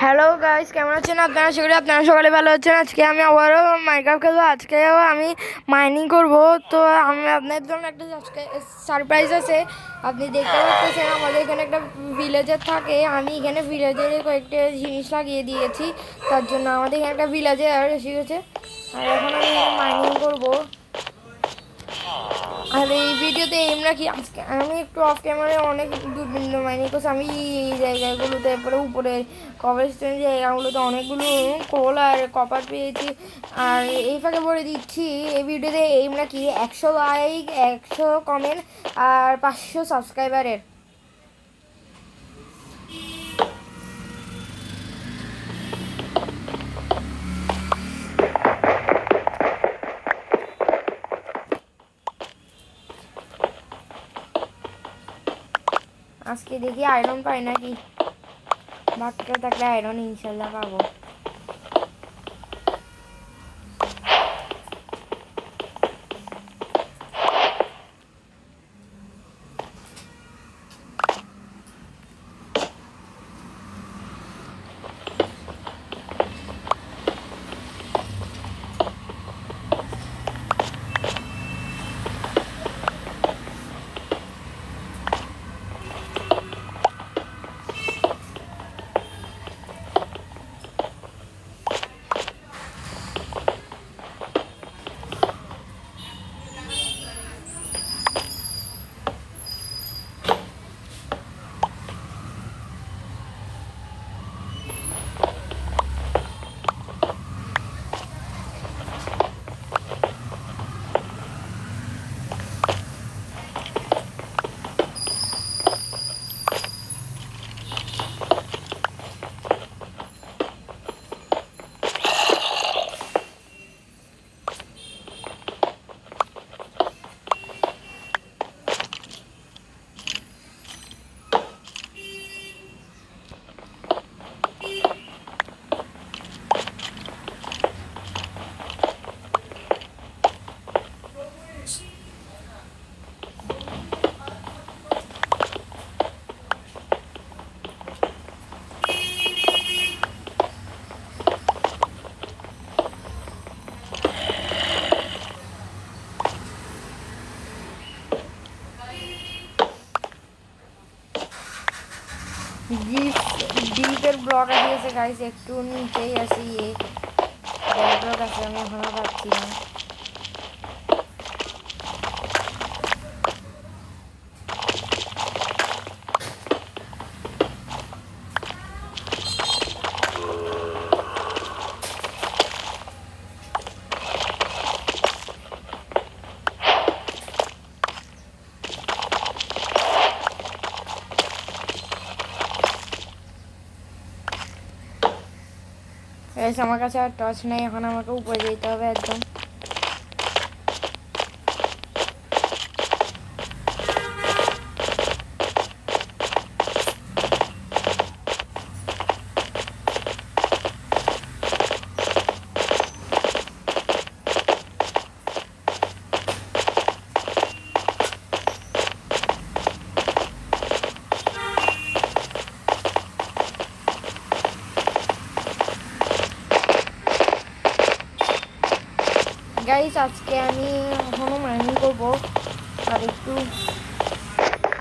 Hello guys, কেমন আছেন আপনারা? সেগুলো আপনারা সকালে ভালো আছেন। আজকে আমি আবারও মাইনক্রাফট খেলবো। আজকেও আমি মাইনিং করব। তো আমি আপনাদের জন্য একটা সারপ্রাইজ আছে। আপনি দেখতে পাচ্ছেন আমাদের এখানে একটা ভিলেজার থাকে। আমি এখানে ভিলেজারে কয়েকটা জিনিস লাগিয়ে দিয়েছি, তার জন্য আমাদের এখানে একটা ভিলেজার এসে গেছে। আর এখন আমি এখানে মাইনিং করবো। আর এই ভিডিওতে এমরা কি আজকে আমি একটু অফ ক্যামেরায় অনেক দূরবীন মাইনিং করছি। আমি এই জায়গাগুলোতে পরে উপরে কভার স্টোনের জায়গাগুলোতে অনেকগুলো কোল আর কপার পেয়েছি। আর এই ফাঁকে বলে দিচ্ছি, এই ভিডিওতে এমরা কি 100 লাইক, 100 কমেন্ট আর 500 সাবস্ক্রাইবারের। আজকে দেখি আয়রন পাই নাকি। বাচ্চা থাকলে আয়রন ইনশাল্লাহ পাবো। ডিপের ব্লক দিয়েছে গাইস, একটু নিচেই আসি। ব্লক আছে, আমি এখনো পাচ্ছি না। গাইস আমার কাছে আর টর্চ নেই, এখন আমাকে উপরে যেতে হবে একদম। গাইস আজকে আমি এখনো মাইনিং করবো। আর একটু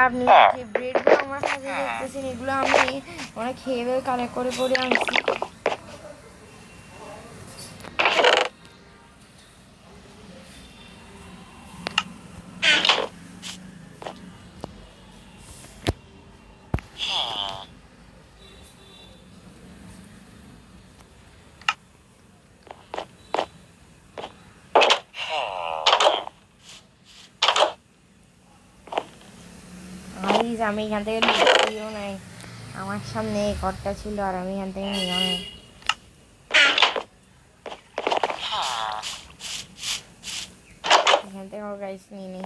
আপনি যে ব্রেডগুলো আমার কাছে দেখতেছেন, এগুলো আমি অনেক খেয়ে কালেক্ট করে করে আনছি। আমি এখান থেকে নিয়েও নাই, আমার সামনে ঘরটা ছিল আর আমি এখান থেকে নিয়েও নাই। এখান থেকে গাইস নিয়ে নিই।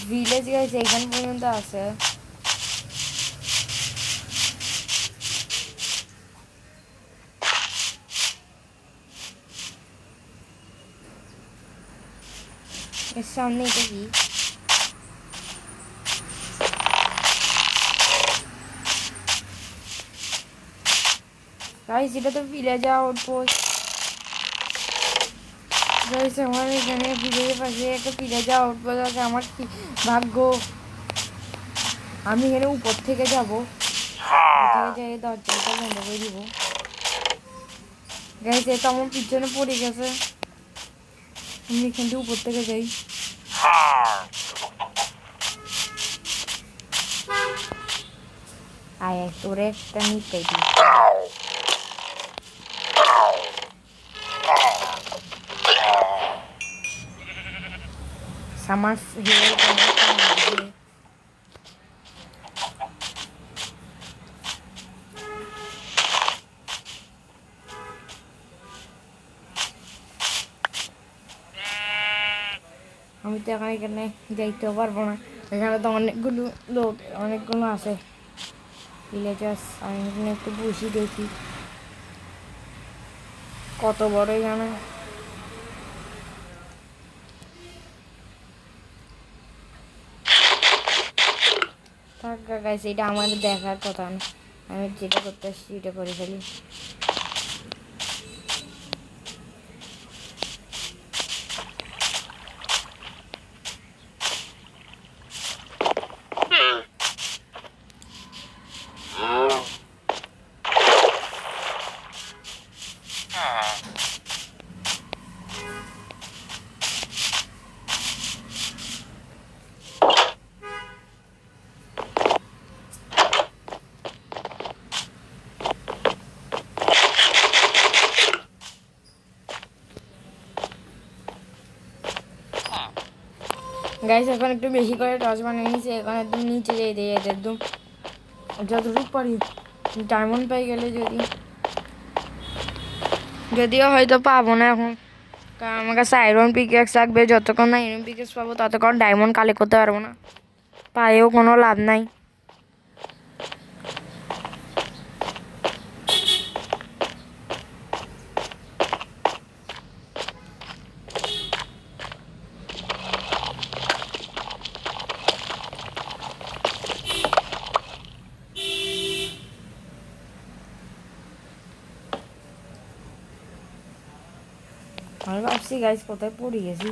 ভিলেজ গাইস এখান পর্যন্ত আছে। এর সামনে এটা কি? গাইস এটা তো ভিলেজ আউটপোস্ট। গাইস আমার এখানে ভিলেজের পাশে একটা ভিলেজ আউটপোস্ট আছে। আমার কি ভাগ্য, আমি এখানে উপর থেকে যাবো, যাই দরজাটা বন্ধ করে দিব। গাইস এটা আমার পিছনে পড়ে গেছে, আমি এখান থেকে উপর থেকে যাই। আয় তোরে একটা নিতে দিই। আমার হিরো আমি তো এখন এখানে যাইতেও পারবো না, এখানে তো অনেকগুলো লোক, অনেকগুলো আছে ভিলেজার্স। আমি এখানে একটু বসি দেখি কত বড় এখানে। থাক গাইস এটা আমাদের দেখার কথা না, আমি যেটা করতে আসছি সেটা করে ফেলি। গাইস এখন একটু বেশি করে টর্চ বানিয়ে নিয়েছি, এখন একদম নিচে যেয়ে দিয়ে একদম যতটুকু পারি ডায়মন্ড পাই গেলে, যদিও হয়তো পাবো না এখন, কারণ আমার কাছে আয়রন পিকেক্স লাগবে। যতক্ষণ না আয়রন পিকেক্স পাবো ততক্ষণ ডায়মন্ড কালেক্ট করতে পারবো না, পায়েও কোনো লাভ নাই। আমি ভাবছি গাইস কোথায় পড়ে গেছি।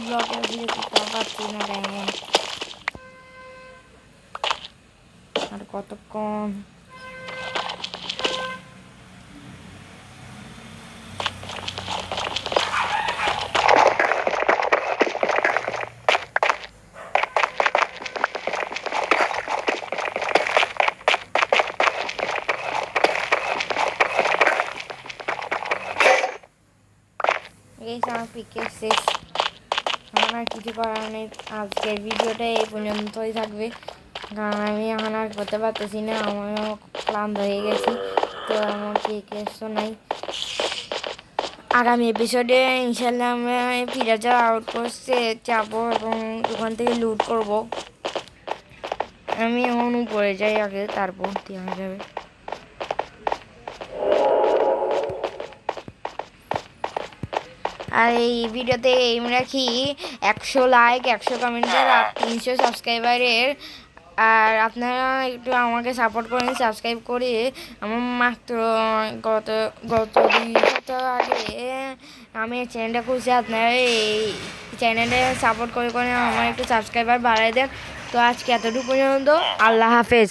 ব্লকে আসলে কোথাও পাচ্ছি না ডায়মন্ড। আর কতক্ষণ? আমার পিকে শেষ, আমার আর কিছু করার নেই। আজকের ভিডিওটা এই পর্যন্তই থাকবে, কারণ আমি এখন আর করতে পারতেছি না, আমিও ক্লান্ত হয়ে গেছি। তো আমার পিকেসও নাই। আগামী এপিসোডে ইনশাল্লাহ আমরা পিরাজা আউটপোস্টে যাবো এবং ওখান থেকে লুট করব। আমি এখন উপরে যাই আগে, তারপর দেখা যাবে। আর এই ভিডিওতে এম রাখি 100 লাইক, 100 কমেন্টের আর 300 সাবস্ক্রাইবারের আর আপনারা একটু আমাকে সাপোর্ট করেন সাবস্ক্রাইব করে। আমার মাত্র গত গত 2 সপ্তাহ আগে আমি এই চ্যানেলটা খুলছি, আপনারা এই চ্যানেলে সাপোর্ট করে করে আমার একটু সাবস্ক্রাইবার বাড়াই দেন। তো আজকে এতটুকু পর্যন্ত, আল্লাহ হাফেজ।